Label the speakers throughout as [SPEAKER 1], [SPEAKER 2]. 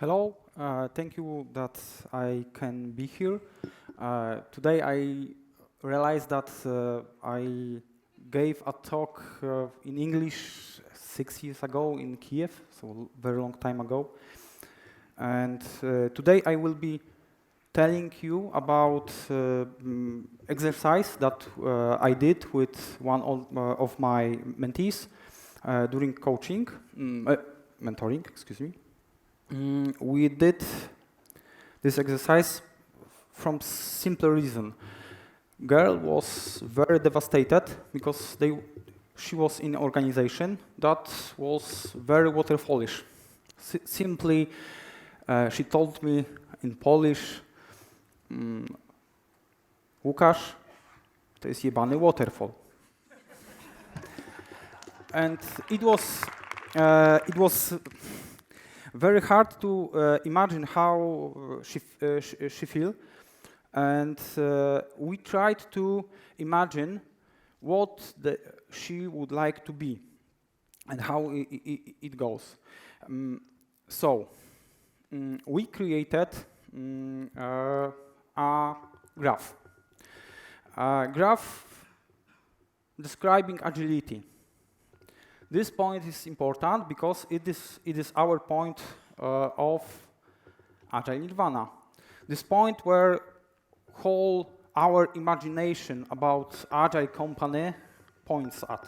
[SPEAKER 1] Hello, thank you that I can be here. Today I realized that I gave a talk in English 6 years ago in Kiev, so a very long time ago. And today I will be telling you about exercise that I did with one of my mentees during mentoring, excuse me. We did this exercise from simple reason. Girl was very devastated because she was in an organization that was very waterfallish. Simply, she told me in Polish, Łukasz, to jest jebany waterfall. And it was very hard to imagine how she feel, and we tried to imagine what she would like to be and how it goes. We created a graph. A graph describing agility. This point is important because it is our point of Agile Nirvana. This point where whole our imagination about Agile company points at.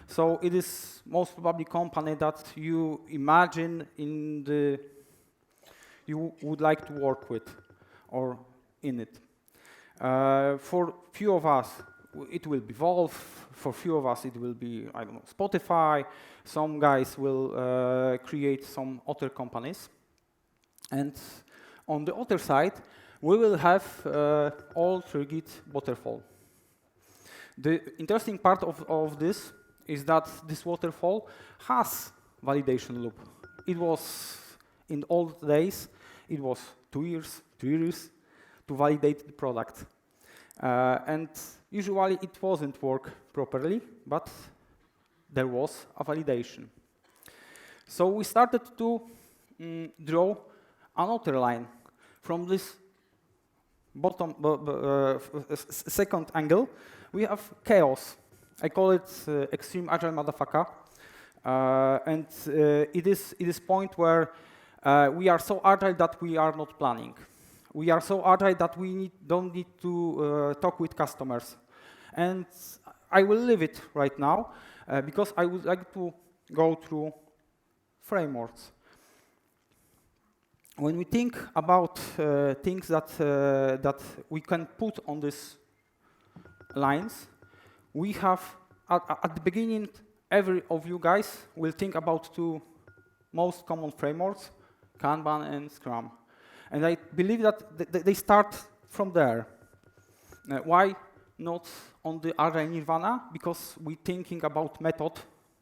[SPEAKER 1] So it is most probably company that you imagine you would like to work with or in it. For few of us, it will be Valve. For few of us, it will be, I don't know, Spotify. Some guys will create some other companies. And on the other side, we will have all triggered waterfall. The interesting part of this is that this waterfall has validation loop. It was, in old days, it was 2 years, 3 years to validate the product. And usually it wasn't work properly, but there was a validation. So we started to draw another line from this bottom second angle. We have chaos. I call it extreme agile motherfucker, and it is point where we are so agile that we are not planning. We are so agile that we don't need to talk with customers. And I will leave it right now because I would like to go through frameworks. When we think about things that we can put on these lines, we have, at the beginning, every of you guys will think about two most common frameworks, Kanban and Scrum. And I believe that they start from there. Why not on the Agile Nirvana? Because we're thinking about method,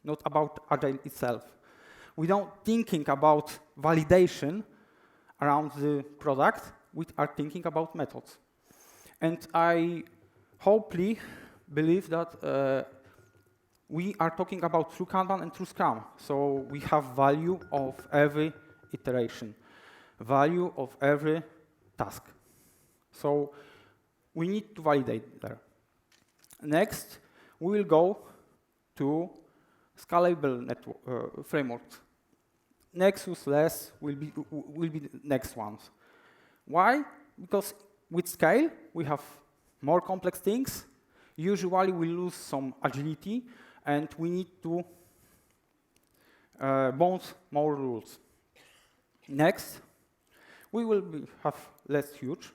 [SPEAKER 1] not about Agile itself. We don't thinking about validation around the product. We are thinking about methods. And I hopefully believe that we are talking about true Kanban and true Scrum. So we have value of every iteration. Value of every task. So we need to validate there. Next, we will go to scalable frameworks. Nexus, LESS will be the next ones. Why? Because with scale, we have more complex things. Usually, we lose some agility, and we need to bounce more rules. Next, we will have less huge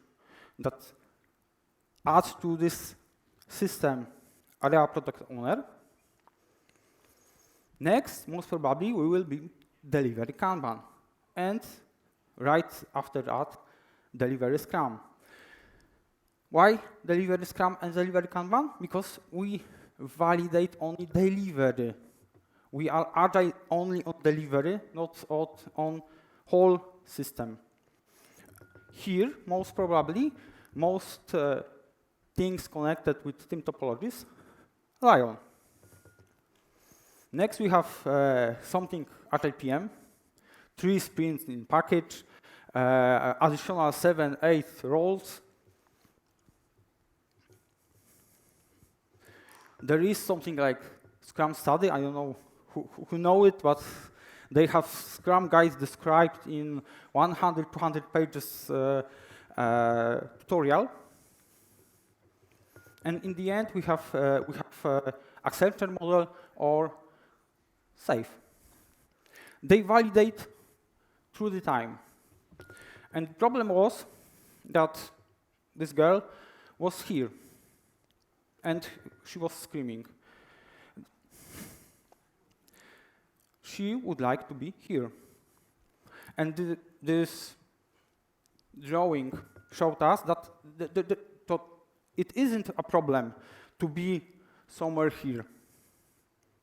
[SPEAKER 1] that adds to this system area product owner. Next, most probably, we will be delivery Kanban. And right after that, delivery Scrum. Why delivery Scrum and delivery Kanban? Because we validate only delivery. We are agile only on delivery, not on whole system. Here, most probably, most things connected with team topologies, Lion. Next, we have something Agile PM, 3 sprints in package, additional 7, 8 roles. There is something like Scrum study. I don't know who know it, but they have Scrum guides described in 100, 200 pages tutorial. And in the end, we have acceptor model or safe. They validate through the time. And the problem was that this girl was here, and she was screaming. She would like to be here. And this drawing showed us that it isn't a problem to be somewhere here.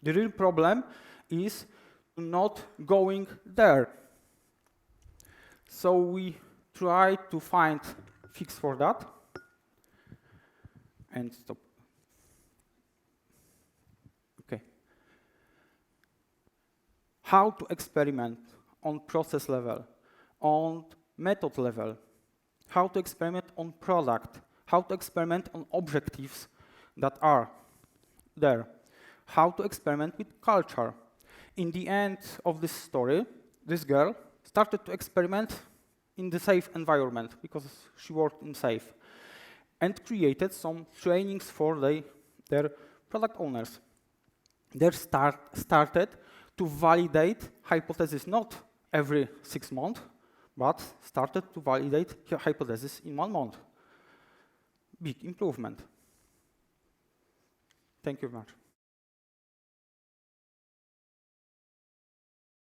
[SPEAKER 1] The real problem is not going there. So we try to find fix for that. And stop. Okay. How to experiment on process level, on method level, how to experiment on product, how to experiment on objectives that are there, how to experiment with culture. In the end of this story, this girl started to experiment in the safe environment because she worked in safe and created some trainings for their product owners. They started to validate hypothesis not every 6 months, but started to validate hypothesis in 1 month. Big improvement. Thank you very much.